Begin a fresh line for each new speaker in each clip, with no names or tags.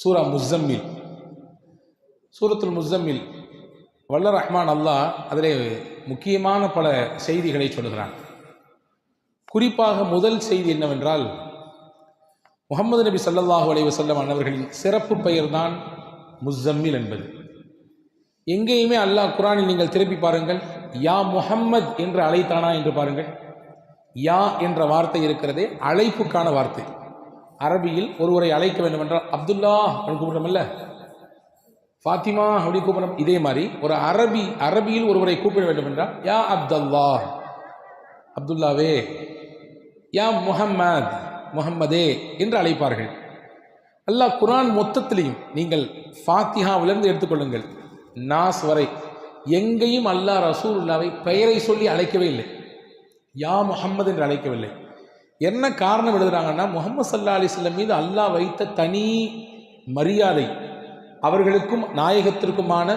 சூரா முஸ்ஸம்மில். சூரத்துல் முஸ்ஸம்மில் வல்ல ரஹ்மான் அல்லாஹ் அதிலே முக்கியமான பல செய்திகளை சொல்கிறான். குறிப்பாக முதல் செய்தி என்னவென்றால், முஹம்மது நபி ஸல்லல்லாஹு அலைஹி வஸல்லம் அன்னவர்களின் சிறப்பு பெயர்தான் முஸ்ஸம்மில் என்பது. எங்கேயுமே அல்லாஹ் குர்ஆனில் நீங்கள் திருப்பி பாருங்கள், யா முஹம்மத் என்று அழைத்தானா என்று பாருங்கள். யா என்ற வார்த்தை இருக்கிறதே அழைப்புக்கான வார்த்தை. அரபியில் ஒருவரை அழைக்க வேண்டும் என்றால் அப்துல்லா அப்படின்னு கூப்பிடுறோம்ல, ஃபாத்திமா அப்படி கூப்பிடுறோம். இதே மாதிரி ஒரு அரபியில் ஒருவரை கூப்பிட வேண்டும் என்றால் யா அப்துல்லா, அப்துல்லாவே, யா முஹம்மத், முஹம்மதே என்று அழைப்பார்கள். அல்லாஹ் குர்ஆன் மொத்தத்திலையும் நீங்கள் ஃபாத்திஹாவிலிருந்து எடுத்துக்கொள்ளுங்கள் நாஸ் வரை எங்கேயும் அல்லாஹ் ரசூலுல்லாவை பெயரை சொல்லி அழைக்கவே இல்லை, யா முஹம்மது என்று அழைக்கவில்லை. என்ன காரணம் எழுதுறாங்கன்னா, முஹம்மது ஸல்லல்லாஹு அலைஹி வஸல்லம் மீது அல்லாஹ் வைத்த தனி மரியாதை, அவர்களுக்கும் நாயகத்திற்குமான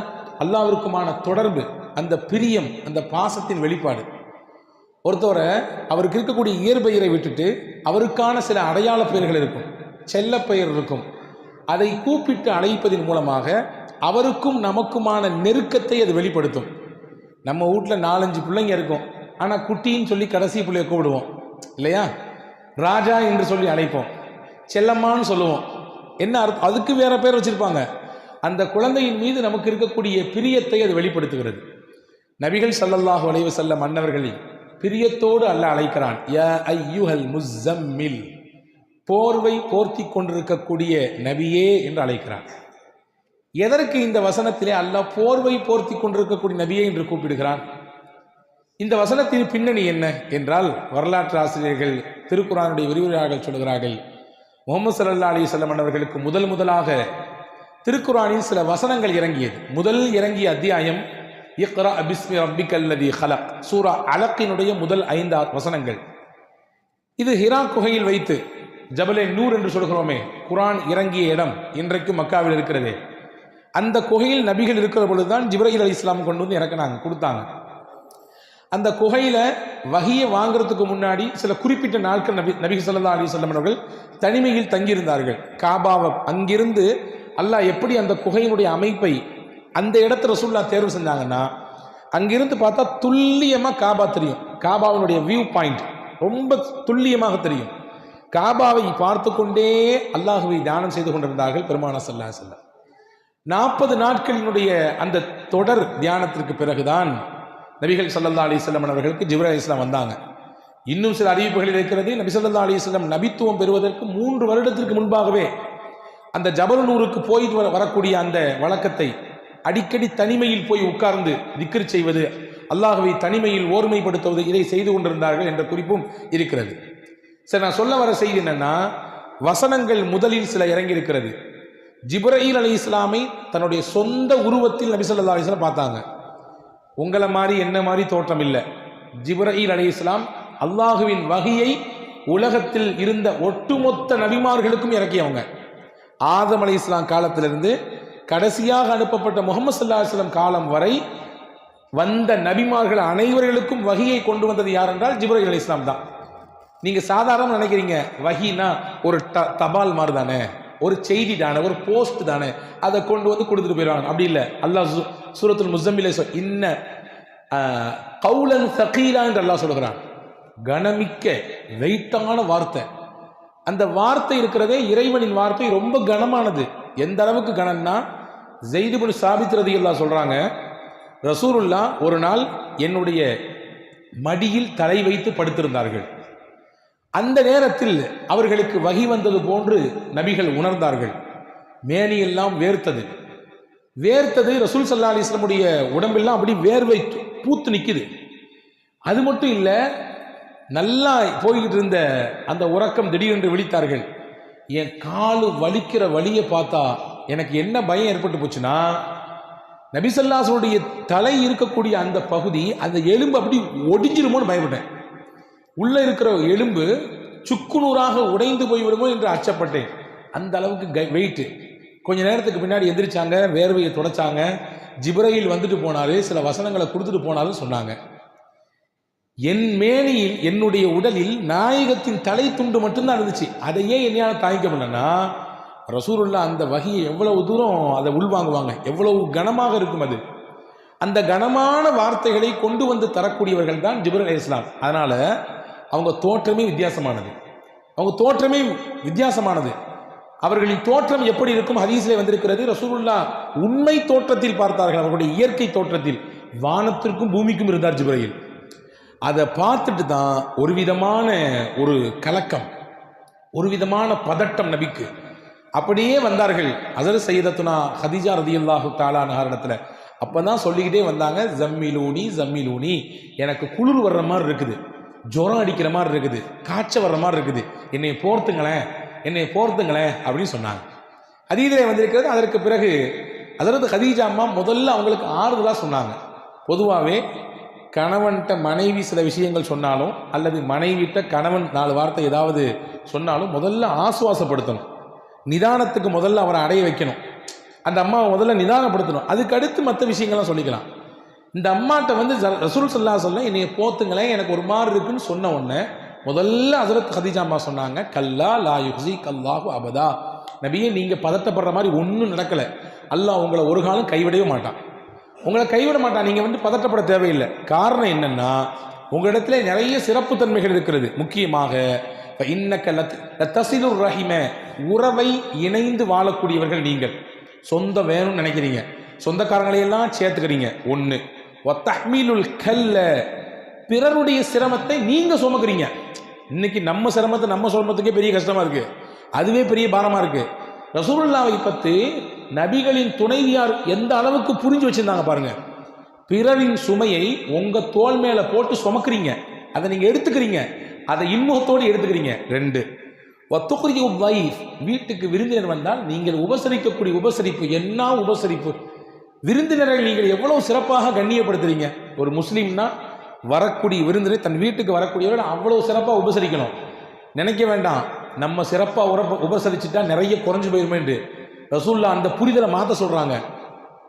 அல்லாஹ்விற்குமான தொடர்பு, அந்த பிரியம், அந்த பாசத்தின் வெளிப்பாடு. ஒருத்தவரை அவருக்கு இருக்கக்கூடிய இயற்பெயரை விட்டுட்டு அவருக்கான சில அடையாள பெயர்கள் இருக்கும், செல்ல பெயர் இருக்கும், அதை கூப்பிட்டு அழைப்பதன் மூலமாக அவருக்கும் நமக்குமான நெருக்கத்தை அது வெளிப்படுத்தும். நம்ம வீட்டில் 4-5 பிள்ளைங்க இருக்கும், ஆனால் குட்டின்னு சொல்லி கடைசி பிள்ளைய கூப்பிடுவோம் இல்லையா? ராஜா என்று சொல்லி அழைப்போம், செல்லம்மான்னு சொல்லுவோம். என்ன அர்த்தம்? அதுக்கு வேற பேர் வச்சிருப்பாங்க. அந்த குழந்தையின் மீது நமக்கு இருக்கக்கூடிய பிரியத்தை அது வெளிப்படுத்துகிறது. நபிகள் ஸல்லல்லாஹு அலைஹி வஸல்லம் அன்னவர்களை பிரியத்தோடு அல்லாஹ் அழைக்கிறான். யா அய்யுஹல் முஸ்ஸம்மில், போர்வை போர்த்தி கொண்டிருக்கக்கூடிய நபியே என்று அழைக்கிறான். எதற்கு இந்த வசனத்திலே அல்லாஹ் போர்வை போர்த்தி கொண்டிருக்கக்கூடிய நபியே என்று கூப்பிடுகிறான்? இந்த வசனத்தின் பின்னணி என்ன என்றால், வரலாற்று ஆசிரியர்கள், திருக்குர்ஆனுடைய விரிவுரையாளர்கள் சொல்கிறார்கள், முஹம்மது ஸல்லல்லாஹு அலைஹி வஸல்லம் அவர்களுக்கு முதலாக திருக்குர்ஆனில் சில வசனங்கள் இறங்கியது. முதல் இறங்கிய அத்தியாயம் இக்ரா பிஸ்மி ரப்பிக்கல்லதி ஹலக், சூரா அலக்கினுடைய முதல் 5 வசனங்கள். இது ஹிரா குகையில் வைத்து, ஜபலே நூர் என்று சொல்கிறோமே, குர்ஆன் இறங்கிய இடம் இன்றைக்கு மக்காவில் இருக்கிறதே, அந்த குகையில் நபிகள் இருக்கிற பொழுதுதான் ஜிப்ரீல் அலைஹிஸ்ஸலாம் கொண்டு வந்து இறக்குனாங்க, கொடுத்தாங்க. அந்த குகையில வஹியை வாங்குறதுக்கு முன்னாடி சில குறிப்பிட்ட நாட்கள் நபி ஸல்லல்லாஹு அலைஹி வஸல்லம் அவர்கள் தனிமையில் தங்கியிருந்தார்கள். காபாவை அங்கிருந்து அல்லாஹ் எப்படி அந்த குகையினுடைய அமைப்பை அந்த இடத்துல ரசூலுல்லாஹ் தேர்வு செஞ்சாங்கன்னா, அங்கிருந்து பார்த்தா துல்லியமா காபா தெரியும். காபாவினுடைய வியூ பாயிண்ட் ரொம்ப துல்லியமாக தெரியும். காபாவை பார்த்து கொண்டே அல்லாஹுவை தியானம் செய்து கொண்டிருந்தார்கள் பெருமானார் ஸல்லல்லாஹு அலைஹி வஸல்லம். 40 நாட்களினுடைய அந்த தொடர் தியானத்திற்கு பிறகுதான் நபிகள் ஸல்லல்லாஹு அலைஹி வஸல்லம் அவர்களுக்கு ஜிப்ரீல் அலைஹிஸ்ஸலாம் வந்தாங்க. இன்னும் சில அறிவிப்புகள் இருக்கிறது, நபி ஸல்லல்லாஹு அலைஹி வஸல்லம் நபித்துவம் பெறுவதற்கு 3 வருடத்திற்கு முன்பாகவே அந்த ஜபல் நூருக்கு போயிட்டு வரக்கூடிய அந்த வழக்கத்தை, அடிக்கடி தனிமையில் போய் உட்கார்ந்து திக்ர் செய்வது, அல்லாஹ்வை தனிமையில் ஓர்மைப்படுத்துவது, இதை செய்து கொண்டிருந்தார்கள் என்ற குறிப்பும் இருக்கிறது. சரி, நான் சொல்ல வர செய்தி என்னன்னா, வசனங்கள் முதலில் சில இறங்கி இருக்கிறது. ஜிப்ரீல் அலைஹிஸ்ஸலாமை தன்னுடைய சொந்த உருவத்தில் நபி ஸல்லல்லாஹு அலைஹி வஸல்லம் பார்த்தாங்க. உங்களை மாதிரி என்ன மாதிரி தோற்றம் இல்லை. ஜிப்ரீல் அலைஹிஸ்ஸலாம் அல்லாஹுவின் வஹியை உலகத்தில் இருந்த ஒட்டுமொத்த நபிமார்களுக்கும் இறக்கியவங்க. ஆதம் அலைஹிஸ்ஸலாம் காலத்திலிருந்து கடைசியாக அனுப்பப்பட்ட முஹம்மது ஸல்லல்லாஹு அலைஹி வஸல்லம் காலம் வரை வந்த நபிமார்கள் அனைவர்களுக்கும் வஹியை கொண்டு வந்தது யார் என்றால் ஜிப்ரீல் அலைஹிஸ்ஸலாம் தான். நீங்க சாதாரண நினைக்கிறீங்க, வஹினா ஒரு தபால் மாதிரி தானே, ஒரு செய்தி தானே, ஒரு போஸ்ட் தானே, அதை கொண்டு வந்து கொடுத்துட்டு போயிடுவாங்க. அப்படி இல்லை. அல்லாஹ் சூரத்துல் முஸ்ஸம்மிலே இன்ன கௌலன் ஸகீலா என்று அல்லாஹ் சொல்கிறான். கனமிக்க வெயிட்டான வார்த்தை. அந்த வார்த்தை இருக்கிறதே இறைவனின் வார்த்தை ரொம்ப கனமானது. எந்த அளவுக்கு கனம்னா, ஸைத் இப்னு சாபித் ரலியல்லாஹு சொல்றாங்க, ரசூலுல்லாஹ் ஒரு நாள் என்னுடைய மடியில் தலை வைத்து படுத்திருந்தார்கள். அந்த நேரத்தில் அவர்களுக்கு வஹி வந்தது போன்று நபிகள் உணர்ந்தார்கள். மேனியெல்லாம் வேர்த்தது. ரசூல் ஸல்லல்லாஹு அலைஹி வஸல்லம் உடம்பெல்லாம் அப்படி வேர்வை பூத்து நிற்குது. அது மட்டும் இல்லை, நல்லா போய்கிட்டு இருந்த அந்த உறக்கம் திடீரென்று விழித்தார்கள். என் காலு வலிக்கிற வலியை பார்த்தா எனக்கு என்ன பயம் ஏற்பட்டு போச்சுன்னா, நபி ஸல்லல்லாஹு அலைஹி வஸல்லம் தலை இருக்கக்கூடிய அந்த பகுதி, அந்த எலும்பு அப்படி ஒடிஞ்சிருமோன்னு பயப்பட்டேன். உள்ள இருக்கிற எலும்பு சுக்குநூறாக உடைந்து போய்விடுமோ என்று அச்சப்பட்டேன். அந்த அளவுக்கு வெயிட். கொஞ்ச நேரத்துக்கு பின்னாடி எந்திரிச்சாங்க, வேர்வையை தொடச்சாங்க. ஜிப்ரீல் வந்துட்டு போனாரு, சில வசனங்களை கொடுத்துட்டு போனாருன்னு சொன்னாங்க. என் மேனியில், என்னுடைய உடலில் நாயகத்தின் தலை துண்டு மட்டும்தான் இருந்துச்சு. அதையே என்னையால் தாங்கிக்க முடியலன்னா, ரசூலுல்லா அந்த வஹியை எவ்வளவு தூரம் அதை உள்வாங்குவாங்க, எவ்வளவு கனமாக இருக்கும் அது. அந்த கனமான வார்த்தைகளை கொண்டு வந்து தரக்கூடியவர்கள் தான் ஜிப்ரீல் அலைஹிஸ்ஸலாம். அதனால அவங்க தோற்றமே வித்தியாசமானது, அவங்க தோற்றமே வித்தியாசமானது. அவர்களின் தோற்றம் எப்படி இருக்கும் ஹதீஸிலே வந்திருக்கிறது. ரசூலுல்லா உண்மை தோற்றத்தில் பார்த்தார்கள், அவர்களுடைய இயற்கை தோற்றத்தில் வானத்திற்கும் பூமிக்கும் இருந்தார் ஜிப்ரீல். அதை பார்த்துட்டு தான் ஒரு விதமான ஒரு கலக்கம், ஒரு விதமான பதட்டம் நபிக்கு. அப்படியே வந்தார்கள் ஹஸரத் சையதத்துனா ஹதீஜா ரலியல்லாஹு தஆலா அன்ஹா இடத்துல. அப்பதான் சொல்லிக்கிட்டே வந்தாங்க, ஜம்மிலூனி ஜம்மிலூனி, எனக்கு குளிர் வர்ற மாதிரி இருக்குது, ஜுரம் அடிக்கிற மாதிரி இருக்குது, காய்ச்சல் வர்ற மாதிரி இருக்குது, என்னை போர்த்துங்களேன், என்னை போர்த்துங்களேன் அப்படின்னு சொன்னாங்க. ஹதீஸிலே வந்திருக்கிறது. அதற்கு பிறகு ஹஸரத் ஹதீஜா அம்மா முதல்ல அவங்களுக்கு ஆறுதலாக சொன்னாங்க. பொதுவாகவே கணவன்கிட்ட மனைவி சில விஷயங்கள் சொன்னாலும் அல்லது மனைவிட்ட கணவன் 4 வார்த்தை ஏதாவது சொன்னாலும் முதல்ல ஆசுவாசப்படுத்தணும், நிதானத்துக்கு முதல்ல அவரை அடைய வைக்கணும், அந்த அம்மாவை முதல்ல நிதானப்படுத்தணும், அதுக்கு அடுத்து மற்ற விஷயங்கள்லாம் சொல்லிக்கலாம். இந்த அம்மாட்ட வந்து ரசூல் ஸல்லல்லாஹு அலைஹி வஸல்லம் என்னை போத்துங்களேன், எனக்கு ஒரு மாதிரி இருக்குன்னு சொன்ன உடனே முதல்ல ஹஸரத் ஹதீஜா அம்மா சொன்னாங்க, கல்லா லா யுஹ்ஸிக் அல்லாஹு அபதா, நபியே நீங்கள் பதட்டப்படுற மாதிரி ஒன்றும் நடக்கலை, அல்லாஹ் உங்களை ஒரு காலம் கைவிடவே மாட்டான், உங்களை கைவிட மாட்டான், நீங்கள் வந்து பதட்டப்பட தேவையில்லை. காரணம் என்னன்னா உங்களிடத்துல நிறைய சிறப்பு தன்மைகள் இருக்கிறது. முக்கியமாக இன்னக்க லத்தஸிலுர் ரஹிம, உறவை இணைந்து வாழக்கூடியவர்கள் நீங்கள். சொந்தம் வேணும்னு நினைக்கிறீங்க, சொந்தக்காரங்களையெல்லாம் சேர்த்துக்கிறீங்க ஒன்று. வத்தஹ்மீலுல் கல்ல, பிறருடைய சிரமத்தை நீங்க சுமக்கிறீங்க. இன்னைக்கு நம்ம சிரமத்தை நம்ம சுமத்துக்கே பெரிய கஷ்டமா இருக்கு, அதுவே பெரிய பாரமா இருக்கு. ரசூலுல்லாஹை பற்றி நபிகளின் துணைவியார் எந்த அளவுக்கு புரிஞ்சு வச்சிருந்தாங்க பாருங்க. பிறரின் சுமையை உங்க தோள் மேல போட்டு சுமக்கிறீங்க, அதை நீங்க எடுத்துக்கிறீங்க, அதை இன்முகத்தோடு எடுத்துக்கிறீங்க. 2, வீட்டுக்கு விருந்தினர் வந்தால் நீங்கள் உபசரிக்கக்கூடிய உபசரிப்பு என்ன உபசரிப்பு! விருந்தினரை நீங்கள் எவ்வளவு சிறப்பாக கண்ணியப்படுத்துறீங்க. ஒரு முஸ்லீம்னா வரக்கூடிய விருந்தினர் தன் வீட்டுக்கு வரக்கூடியவர்கள் அவ்வளவு சிறப்பாக உபசரிக்கணும். நினைக்க வேண்டாம் நம்ம சிறப்பாக உபசரிச்சுட்டா நிறைய குறைஞ்சு போயிருமே என்று. ரசூலுல்லாஹ் அந்த புரிதலை மாற்ற சொல்றாங்க.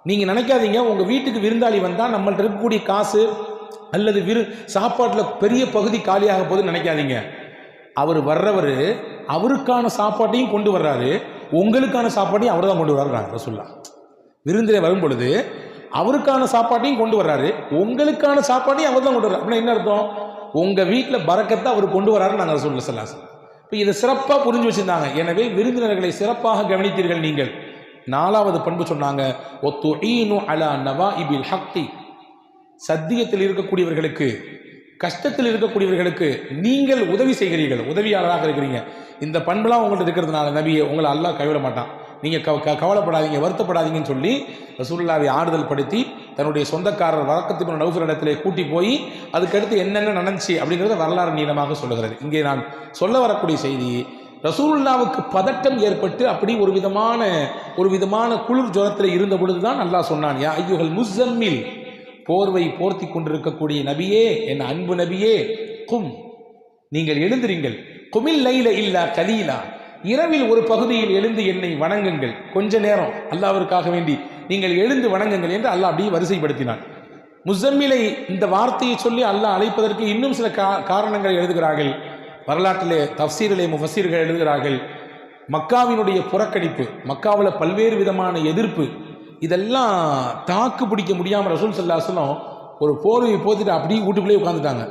நீங்க நினைக்காதீங்க உங்க வீட்டுக்கு விருந்தாளி வந்தா நம்மள்ட்ட இருக்கக்கூடிய காசு அல்லது சாப்பாட்டில் பெரிய பகுதி காலியாக போகுதுன்னு நினைக்காதீங்க. அவர் வர்றவர் அவருக்கான சாப்பாட்டையும் கொண்டு வர்றாரு, உங்களுக்கான சாப்பாட்டையும் அவர் தான் கொண்டு வர்றாங்க. ரசூலுல்லாஹ் விருந்திலே வரும் பொழுது அவருக்கான சாப்பாட்டையும் கொண்டு வர்றாரு, உங்களுக்கான சாப்பாட்டையும் அவர் தான் கொண்டு வர்றாரு. அப்படின்னா என்ன அர்த்தம்? உங்க வீட்டில் பரக்கத்தை அவர் கொண்டு வர்றாரு. நாங்கள் ரசூலுல்லாஹ் ஸல்லல்லாஹு அலைஹி வஸல்லம் இப்போ இதை சிறப்பாக புரிஞ்சு வச்சிருந்தாங்க. எனவே விருந்தினர்களை சிறப்பாக கவனித்தீர்கள் நீங்கள். 4வது பண்பு சொன்னாங்க, ஒத்துஈனு அலா நவாஇபில் ஹக்கி, சத்தியத்தில் இருக்கக்கூடியவர்களுக்கு, கஷ்டத்தில் இருக்கக்கூடியவர்களுக்கு நீங்கள் உதவி செய்கிறீர்கள், உதவியாளராக இருக்கிறீங்க. இந்த பண்புலாம் உங்கள்கிட்ட இருக்கிறதுனால நபியை உங்களை அல்லாஹ் கைவிட மாட்டான், நீங்கள் கவலைப்படாதீங்க, வருத்தப்படாதீங்கன்னு சொல்லி ரசூலுல்லாஹ்வை ஆறுதல் படுத்தி தன்னுடைய சொந்தக்காரர் வரக்கத் இப்னு நௌஃபல் இடத்திலே கூட்டி போய் அதுக்கடுத்து என்னென்ன நடந்துச்சு அப்படிங்கிறத வரலாறு நீளமாக சொல்லுகிறது. இங்கே நான் சொல்ல வரக்கூடிய செய்தி, ரசூலுல்லாஹ்வுக்கு பதட்டம் ஏற்பட்டு அப்படி ஒரு விதமான குளிர் ஜுரத்தில் இருந்த பொழுதுதான் அல்லாஹ் சொன்னான், யா அய்யுஹல் முஸம்மில், போர்வை போர்த்தி கொண்டிருக்கக்கூடிய நபியே, என் அன்பு நபியே, கும், நீங்கள் எழுந்திருங்கள், குமில் லைல இல்லா கலீலா, இரவில் ஒரு பகுதியில் எழுந்து என்னை வணங்குங்கள், கொஞ்ச நேரம் அல்லாஹ்விற்காக வேண்டி நீங்கள் எழுந்து வணங்குங்கள் என்று அல்லாஹ் அப்படியே வரிசைப்படுத்தினான். முஸம்மிலை இந்த வார்த்தையை சொல்லி அல்லாஹ் அழைப்பதற்கு இன்னும் சில காரணங்களை எழுதுகிறார்கள். வரலாற்றிலே தஃப்சீரிலே முஃபஸீர்கள் எழுதுகிறார்கள், மக்காவினுடைய புறக்கணிப்பு, மக்காவில் பல்வேறு விதமான எதிர்ப்பு, இதெல்லாம் தாக்கு பிடிக்க முடியாமல் ரசூல் ஸல்லல்லாஹு அலைஹி வஸல்லம் ஒரு போர்வையை போத்திட்டு அப்படியே வீட்டுக்குள்ளேயே உட்காந்துட்டாங்க.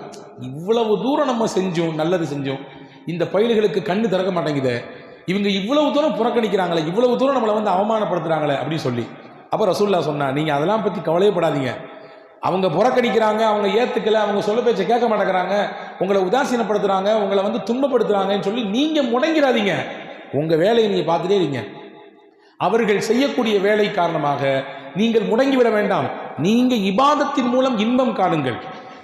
இவ்வளவு தூரம் நம்ம செஞ்சோம், நல்லது செஞ்சோம், இந்த பயில்களுக்கு கண்ணு திறக்க மாட்டேங்குது, இவங்க இவ்வளவு தூரம் புறக்கணிக்கிறாங்களே, இவ்வளவு தூரம் நம்மளை வந்து அவமானப்படுத்துறாங்களே அப்படின்னு சொல்லி. அப்போ ரசூலுல்லாஹ் சொன்னா, நீங்க அதெல்லாம் பற்றி கவலையப்படாதீங்க, அவங்க புறக்கணிக்கிறாங்க, அவங்க ஏத்துக்கல, அவங்க சொல்ல பேச்சை கேட்க மாட்டேங்கிறாங்க, உங்களை உதாசீனப்படுத்துறாங்க, உங்களை வந்து துன்பப்படுத்துறாங்கன்னு சொல்லி நீங்க முடங்கிறாதீங்க, உங்க வேலையை நீங்க பார்த்துட்டே இருங்க. அவர்கள் செய்யக்கூடிய வேலை காரணமாக நீங்கள் முடங்கிவிட வேண்டாம். நீங்க இபாதத்தின் மூலம் இன்பம் காணுங்கள்,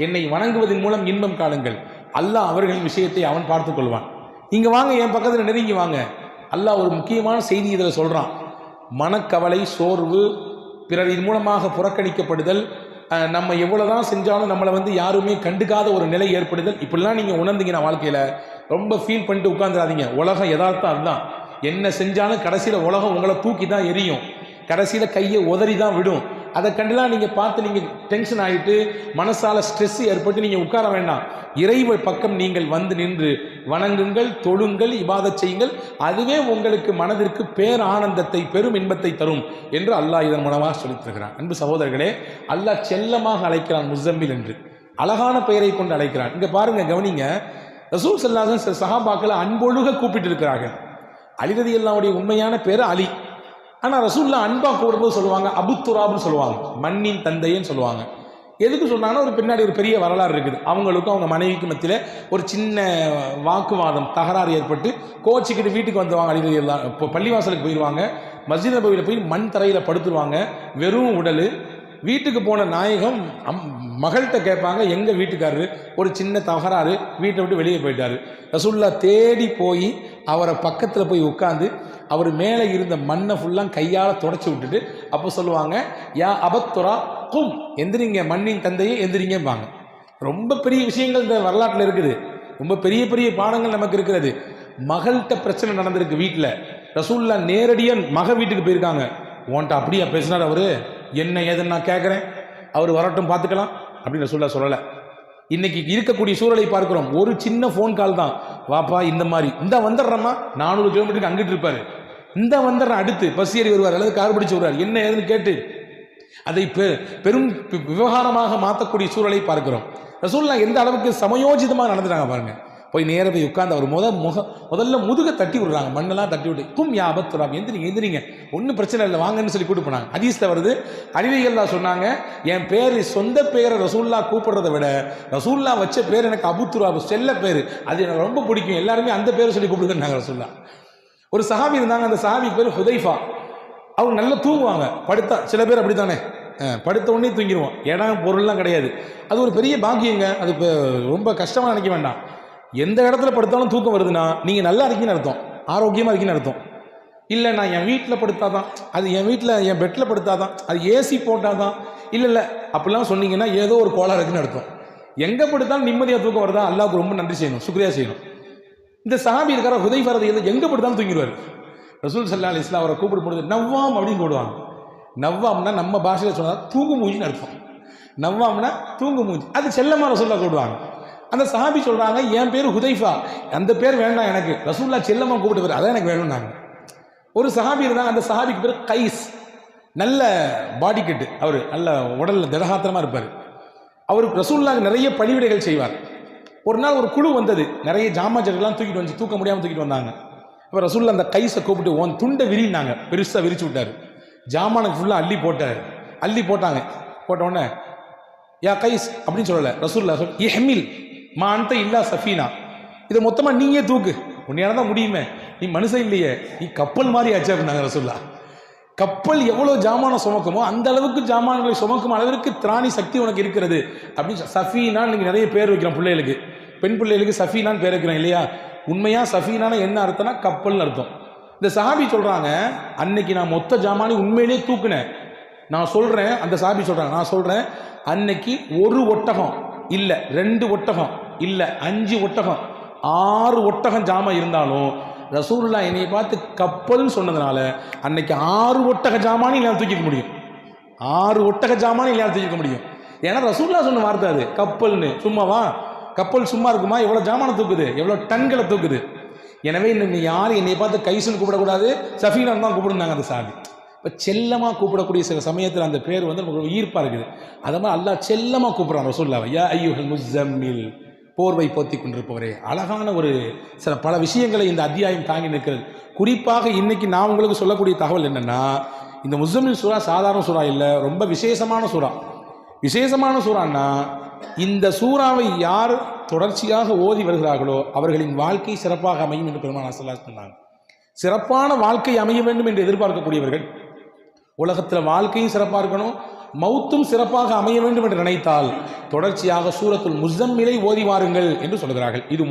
என்னை வணங்குவதன் மூலம் இன்பம் காணுங்கள். அல்லாஹ் அவர்களின் விஷயத்தை அவன் பார்த்துக் கொள்வான். நீங்க வாங்க, என் பக்கத்தில் நெருங்கி வாங்க. அல்லாஹ் ஒரு முக்கியமான செய்தி இதில் சொல்றான். மனக்கவலை, சோர்வு, பிறர் இது மூலமாக புறக்கணிக்கப்படுதல், நம்ம எவ்வளவுதான் செஞ்சாலும் நம்மளை வந்து யாருமே கண்டுக்காத ஒரு நிலை ஏற்படுதல், இப்படிலாம் நீங்க உணர்ந்தீங்கன்னா வாழ்க்கையில ரொம்ப ஃபீல் பண்ணிட்டு உட்கார்ந்துடாதீங்க. உலகம் யதார்த்தம் அதுதான். என்ன செஞ்சாலும் கடைசியில் உலகம் உங்களை தூக்கி தான் எரியும், கடைசியில் கையை உதறி தான் விடும். அதை கண்டுலாம் நீங்கள் பார்த்து நீங்கள் டென்ஷன் ஆகிட்டு மனசால ஸ்ட்ரெஸ் ஏற்பட்டு நீங்கள் உட்கார வேண்டாம். இறைவ பக்கம் நீங்கள் வந்து நின்று வணங்குங்கள், தொழுங்கள், இபாதத் செய்யுங்கள். அதுவே உங்களுக்கு மனதிற்கு பேர் ஆனந்தத்தை, பெரும் இன்பத்தை தரும் என்று அல்லாஹ் இதன் மூலமாக சொல்லித் தருகிறான். அன்பு சகோதரர்களே, அல்லாஹ் செல்லமாக அழைக்கிறான் முஸம்மில் என்று, அழகான பெயரை கொண்டு அழைக்கிறான். இங்க பாருங்க, கவனிங்க. ரசூல் ஸல்லல்லாஹு அலைஹி வஸல்லம் சஹாபாக்களை அன்பொழுக கூப்பிட்டு இருக்கிறார்கள். அலி ரலியல்லாஹுடைய உண்மையான பேர் அலி. ஆனால் ரசூல்லா அன்பா கூடும்போது சொல்லுவாங்க அபு துராப்னு சொல்லுவாங்க, மண்ணின் தந்தைன்னு சொல்லுவாங்க. எதுக்கு சொன்னாங்கன்னா, ஒரு பின்னாடி ஒரு பெரிய வரலாறு இருக்குது. அவங்களுக்கும் அவங்க மனைவிக்கு மத்தியில் ஒரு சின்ன வாக்குவாதம், தகராறு ஏற்பட்டு கோச்சிக்கிட்டு வீட்டுக்கு வந்துவாங்க. அலி ரலியல்லாஹு இப்போ பள்ளிவாசலுக்கு போயிடுவாங்க. மஸ்ஜித் நபவியில் போய் மண் தரையில் படுத்துருவாங்க, வெறும் உடல். வீட்டுக்கு போன நாயகம் மகள்கிட்ட கேட்பாங்க, எங்கள் வீட்டுக்காரரு ஒரு சின்ன தகராறு, வீட்டை விட்டு வெளியே போயிட்டாரு. ரசூல்லா தேடி போய் அவரை பக்கத்தில் போய் உட்காந்து அவர் மேலே இருந்த மண்ணை ஃபுல்லாக கையால் தொடச்சி விட்டுட்டு அப்போ சொல்லுவாங்க, யா அபத்துரா கும், எந்திரிங்க மண்ணின் தந்தையே எந்திரிங்கம்பாங்க. ரொம்ப பெரிய விஷயங்கள் இந்த வரலாற்றில் இருக்குது. ரொம்ப பெரிய பெரிய பாடங்கள் நமக்கு இருக்கிறது. மகள்கிட்ட பிரச்சனை நடந்திருக்கு வீட்டில். ரசூல்லா நேரடியாக மக வீட்டுக்கு போயிருக்காங்க. உன்ட்ட அப்படியா பேசினார் அவரு, என்ன ஏதுன்னு நான் கேட்குறேன், அவர் வரட்டும் பார்த்துக்கலாம் அப்படின்னு ரசூல்லா சொல்லலை. இன்னைக்கு இருக்கக்கூடிய சூழலை பார்க்கிறோம். ஒரு சின்ன ஃபோன் கால் தான், வாப்பா இந்த மாதிரி, இந்த வந்துடுறம்மா, 400 கிலோமீட்டருக்கு அங்கிட்டு இருப்பாரு, இந்த வந்துடுறேன், அடுத்து பஸ் ஏறி வருவார் அல்லது கார் பிடிச்சு வருவார், என்ன ஏதுன்னு கேட்டு அதை பெரும் விவகாரமாக மாற்றக்கூடிய சூழலை பார்க்கிறோம். ரசூல்லா எந்த அளவுக்கு சமயோஜிதமாக நடந்துட்டாங்க பாருங்க. போய் நேர போய் உட்கார்ந்து அவர் முதல்ல முதுகை தட்டி விடுறாங்க, மண்ணெல்லாம் தட்டி விட்டு, கும் யா அபத்துராப், எந்திரிங்க ஒன்றும் பிரச்சனை இல்லை வாங்கன்னு சொல்லி கூப்பிட்டு போனாங்க. ஹதீஸ்ல வருது, அலி ரலியல்லாஹு சொன்னாங்க, என் பேர் சொந்த பேரை ரசூல்லா கூப்பிடுறதை விட ரசூல்லா வச்ச பேர் எனக்கு அபு துராப், செல்ல பேர், அது எனக்கு ரொம்ப பிடிக்கும், எல்லாருமே அந்த பேரை சொல்லி கூப்பிடுங்க ரசூல்லா. ஒரு சஹாபி இருந்தாங்க, அந்த சஹாபிக்கு பேர் ஹுதைஃபா. அவங்க நல்லா தூங்குவாங்க, படுத்தா, சில பேர் அப்படித்தானே, படுத்த உடனே தூங்கிடுவோம், இடம் பொருள்லாம் கிடையாது. அது ஒரு பெரிய பாக்கியங்க, அது ரொம்ப கஷ்டமாக நினைக்க வேண்டாம். எந்த இடத்துல படுத்தாலும் தூக்கம் வருதுன்னா நீங்கள் நல்லா இருக்கீங்கன்னு அர்த்தம், ஆரோக்கியமாக இருக்கீங்கன்னு அர்த்தம். இல்லை நான் என் வீட்டில் படுத்தாதான், அது என் வீட்டில் என் பெட்டில் படுத்தாதான், அது ஏசி போட்டாதான், இல்லை அப்படிலாம் சொன்னீங்கன்னா ஏதோ ஒரு கோளாறு இருக்குன்னு அர்த்தம். எங்கே படுத்தாலும் நிம்மதியாக தூக்கம் வருதா, அல்லாஹ்வுக்கு ரொம்ப நன்றி செய்யணும், சுக்ரியா செய்யணும். இந்த சஹாபி இருக்கிற ஹுதைஃபா ரலியல்லாஹு எங்கே படுத்தாலும் தூங்கிடுவார். ரசூல் ஸல்லல்லாஹு அலைஹி வஸல்லம் அவரை கூப்பிட்டு போடுறது நவ்வாம் அப்படின்னு போடுவாங்க. நவ்வாம்னா நம்ம பாஷையில் சொன்னால் தூங்கு மூஞ்சின்னு அர்த்தம். நவ்வாம்னா தூங்கு மூஞ்சி, அது செல்லமாக ரசூல்லா கூப்பிடுவாங்க. அந்த சஹாபி சொல்றாங்க, என் பேர் ஹுதைஃபா, அந்த பேர் வேண்டாம் எனக்கு, ரசூல்லா செல்லமா கூப்பிட்டு பேர் அதான் எனக்கு வேணும்னாங்க. ஒரு சஹாபி இருந்தாங்க, அந்த சஹாபிக்கு பேர் கைஸ், நல்ல பாடி கட்டு, அவர் நல்ல உடல்ல திடகாத்திரமா இருப்பார். அவருக்கு ரசூலுல்லாஹ் நிறைய பணிவிடைகள் செய்வார். ஒரு நாள் ஒரு குழு வந்தது, நிறைய ஜாமாஜெல்லாம் தூக்கிட்டு வந்து, தூக்க முடியாமல் தூக்கிட்டு வந்தாங்க. இப்போ ரசூலுல்லாஹ் அந்த கைஸை கூப்பிட்டு உன் துண்டை விரினாங்க, பெருசாக விரிச்சு விட்டார். ஜாமானுக்கு ஃபுல்லாக அள்ளி போட்டாங்க. போட்ட உடனே யா கைஸ் அப்படின்னு சொல்லலை, ரசூலுல்லாஹ் சொல் இஹ்மில் மா அன்த இல்லா சஃபீனா, இதை மொத்தமாக நீயே தூக்கு, உன்னையால தான் முடியுமே, நீ மனுஷன் இல்லையே, நீ கப்பல் மாதிரி ஆச்சு அப்படின்னாங்க ரசூலுல்லாஹ். கப்பல் எவ்வளோ ஜாமானம் சுமக்குமோ அந்த அளவுக்கு ஜாமான்களை சுமக்கும் அளவிற்கு திராணி சக்தி உனக்கு இருக்கிறது அப்படின்னு. சஃபீனா நீங்கள் நிறைய பேர் வைக்கிறோம் பிள்ளைகளுக்கு, பெண் பிள்ளைகளுக்கு சஃபீனான்னு பேர் வைக்கிறோம் இல்லையா? உண்மையாக சஃபீனான என்ன அர்த்தம்னா கப்பல்னு அர்த்தம். இந்த சஹாபி சொல்கிறாங்க, அன்னைக்கு நான் மொத்த ஜாமானி உண்மையிலேயே தூக்குனேன். நான் சொல்கிறேன், அந்த சஹாபி சொல்கிறாங்க, நான் சொல்கிறேன், அன்னைக்கு ஒரு ஒட்டகம் இல்லை, 2 ஒட்டகம் இல்லை, 5 ஒட்டகம், 6 ஒட்டகம் ஜாமான் இருந்தாலும் ரசூலுல்லாஹ் என்னை பார்த்து கப்பல்னு சொன்னதுனால அன்னைக்கு 6 ஒட்டக ஜாமானி இல்லையா தூக்கிக்க முடியும், 6 ஒட்டக ஜாமானி இல்லையா தூக்கிக்க முடியும். ஏன்னா ரசூலுல்லாஹ் சொன்ன வார்த்தை அது, கப்பல்னு. சும்மாவா? கப்பல் சும்மா இருக்குமா? எவ்வளோ ஜாமானை தூக்குது, எவ்வளோ டன்களை தூக்குது. எனவே இன்னும் யாரும் என்னை பார்த்து கைசுன்னு கூப்பிடக்கூடாது, சஃபீனான் தான் கூப்பிடுந்தாங்க அந்த சாபி. இப்போ செல்லமாக கூப்பிடக்கூடிய சில சமயத்தில் அந்த பேர் வந்து நமக்கு ஈர்ப்பாக இருக்குது. அதை மாதிரி அல்லாஹ் செல்லமாக கூப்பிட்றான் ரசூலுல்லாஹ், யா அய்யுஹல் முஸம்மில், போர்வை போத்தி கொண்டிருப்பவரே. அழகான ஒரு பல விஷயங்களை இந்த அத்தியாயம் தாங்கி நிற்கிறது. குறிப்பாக இன்னைக்கு நான் உங்களுக்கு சொல்லக்கூடிய தகவல் என்னன்னா, இந்த முஸம்மில் சூரா சாதாரண சூறா இல்லை, ரொம்ப விசேஷமான சூறா. விசேஷமான சூறான்னா, இந்த சூறாவை யார் தொடர்ச்சியாக ஓதி வருகிறார்களோ அவர்களின் வாழ்க்கை சிறப்பாக அமையும் என்று பெருமானார் ஸல்லல்லாஹு அலைஹி வஸல்லம் சொன்னாங்க. சிறப்பான வாழ்க்கை அமைய வேண்டும் என்று எதிர்பார்க்கக்கூடியவர்கள், உலகத்தில் வாழ்க்கையும் சிறப்பாக இருக்கணும், மௌத்தும் சிறப்பாக அமைய வேண்டும் என்று நினைத்தால் தொடர்ச்சியாக சூரத்துல் முஸம்மிலை ஓதி வாருங்கள் என்று சொல்கிறார்கள். இது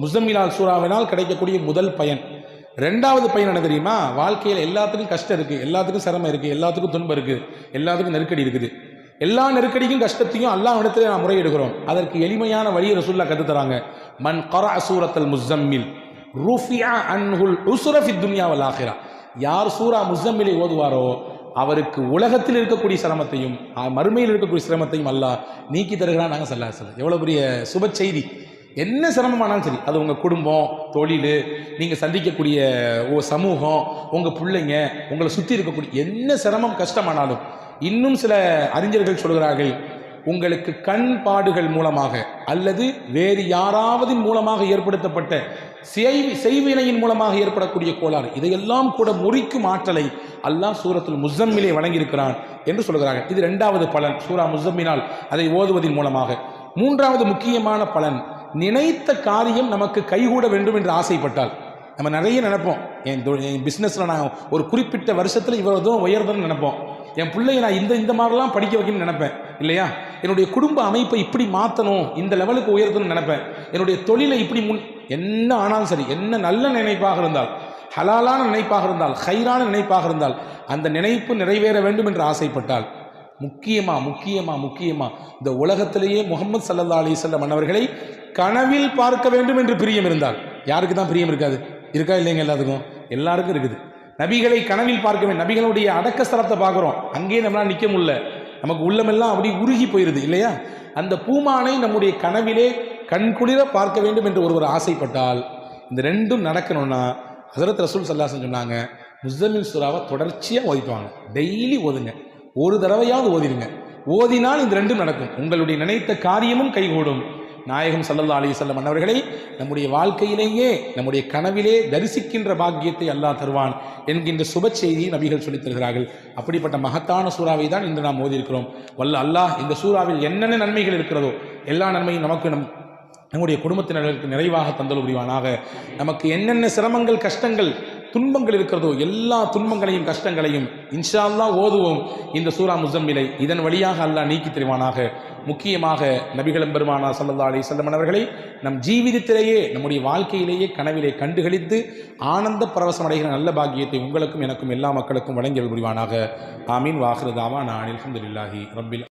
முஸம்மிலால் சூறாவினால் கிடைக்கக்கூடிய முதல் பயன். 2வது பயன் என்ன தெரியுமா? வாழ்க்கையில் எல்லாத்துக்கும் கஷ்டம் இருக்குது, எல்லாத்துக்கும் சிரமம் இருக்குது, எல்லாத்துக்கும் துன்பம் இருக்குது, எல்லாத்துக்கும் நெருக்கடி இருக்குது. எல்லா நெருக்கடிக்கும் கஷ்டத்தையும் அல்லாஹ் இடத்துல நான் முறையிடுகிறோம். அதற்கு எளிமையான வழியை ரசூலுல்லாஹ் கற்று தராங்க. மன் கரஅ சூரத்துல் முஸம்மில் ருஃபிஅ அன்ஹுல் உஸ்ர ஃபித் துன்யா வல் ஆখিরা. யார் சூரா முஸம்மிலை ஓதுவாரோ அவருக்கு உலகத்தில் இருக்கக்கூடிய சிரமத்தையும் மறுமையில் இருக்கக்கூடிய சிரமத்தையும் அல்லாஹ் நீக்கி தருகிறான். நாங்கள் ஸல்லல்லாஹு அலைஹி வஸல்லம். எவ்வளோ பெரிய சுப செய்தி! என்ன சிரமமானாலும் சரி, அது உங்கள் குடும்பம், தொழில், நீங்கள் சந்திக்கக்கூடிய சமூகம், உங்கள் பிள்ளைங்க, உங்களை சுற்றி இருக்கக்கூடிய என்ன சிரமம் கஷ்டமானாலும், இன்னும் சில அறிஞர்கள் சொல்கிறார்கள், உங்களுக்கு கண் பாடுகள் மூலமாக அல்லது வேறு யாராவது மூலமாக ஏற்படுத்தப்பட்ட செய்வினையின் மூலமாக ஏற்படக்கூடிய கோளாறு, இதையெல்லாம் கூட முறிக்கும் ஆற்றலை அல்லாஹ் சூரத்துல் முஸம்மிலே வழங்கியிருக்கிறான் என்று சொல்கிறார்கள். இது இரண்டாவது பலன், சூரா முஸம்மினால் அதை ஓதுவதன் மூலமாக. மூன்றாவது முக்கியமான பலன், நினைத்த காரியம் நமக்கு கைகூட வேண்டும் என்று ஆசைப்பட்டால். நம்ம நிறைய நினைப்போம், என் பிஸ்னஸில் நான் ஒரு குறிப்பிட்ட வருஷத்தில் இவ்வளோ தூரம் உயர்தன்னு நினைப்போம், என் பிள்ளைய நான் இந்த மாதிரிலாம் படிக்க வைக்கணும்னு நினைப்பேன் இல்லையா, என்னுடைய குடும்ப அமைப்பை இப்படி மாற்றணும், இந்த லெவலுக்கு உயர்த்தணும்னு நினைப்பேன், என்னுடைய தொழிலை இப்படி என்ன ஆனாலும் சரி, என்ன நல்ல நினைப்பாக இருந்தால், ஹலாலான நினைப்பாக இருந்தால், ஹைரான நினைப்பாக இருந்தால், அந்த நினைப்பு நிறைவேற வேண்டும் என்று ஆசைப்பட்டால், முக்கியமா இந்த உலகத்திலேயே முஹம்மது ஸல்லல்லாஹு அலைஹி வஸல்லம் அவர்களை கனவில் பார்க்க வேண்டும் என்று பிரியம் இருந்தால், யாருக்கு தான் பிரியம் இருக்காது? இருக்கா இல்லைங்க? எல்லாருக்கும் இருக்குது. நபிகளை கனவில் பார்க்க வேண்டும். நபிகளுடைய அடக்க ஸ்தலத்தை பார்க்குறோம், அங்கேயே நம்மளால் நிற்க முடியல, நமக்கு உள்ளமெல்லாம் அப்படி உருகி போயிருது இல்லையா? அந்த பூமானை நம்முடைய கனவிலே கண்குளிர பார்க்க வேண்டும் என்று ஒருவர் ஆசைப்பட்டால், இந்த ரெண்டும் நடக்கணும்னா ஹஸரத் ரசூல் ஸல்லல்லாஹு அலைஹி வஸல்லம் சொன்னாங்க, முஸம்மில் சூராவை தொடர்ச்சியாக ஓதிட்டுவாங்க. டெய்லி ஓதுங்க, ஒரு தடவையாவது ஓதிடுங்க. ஓதினால் இந்த ரெண்டும் நடக்கும், உங்களுடைய நினைத்த காரியமும் கைகூடும். நாயகம் ஸல்லல்லாஹு அலைஹி வஸல்லம் அன்னவர்களை நம்முடைய வாழ்க்கையிலேயே, நம்முடைய கனவிலே தரிசிக்கின்ற பாக்கியத்தை அல்லாஹ் தருவான் என்கின்ற சுப செய்தியை நபிகள் சொல்லித் தருகிறார்கள். அப்படிப்பட்ட மகத்தான சூறாவை தான் இன்று நாம் ஓதியிருக்கிறோம். வல்ல அல்லாஹ் இந்த சூறாவில் என்னென்ன நன்மைகள் இருக்கிறதோ எல்லா நன்மையும் நமக்கு நம்முடைய குடும்பத்தினர்களுக்கு நிறைவாக தந்தல் புரிவானாக. நமக்கு என்னென்ன சிரமங்கள், கஷ்டங்கள், துன்பங்கள் இருக்கிறதோ எல்லா துன்பங்களையும் கஷ்டங்களையும் இன்ஷா அல்லாஹ் ஓதுவோம் இந்த சூரா முஸம்மிலை. இதன் வழியாக அல்லாஹ் நீக்கி தருவானாக. முக்கியமாக நபிகள் பெருமானார் ஸல்லல்லாஹு அலைஹி வஸல்லம் அவர்களை நம் ஜீவிதத்திலேயே, நம்முடைய வாழ்க்கையிலேயே கனவிலே கண்டுகளித்து ஆனந்த பரவசம் அடைகிற நல்ல பாக்கியத்தை உங்களுக்கும் எனக்கும் எல்லா மக்களுக்கும் வழங்கியல் புரிவானாக. ஆமீன். வாஹிரு தாவானா அனில் ஹம்துலில்லாஹி ரப்பில்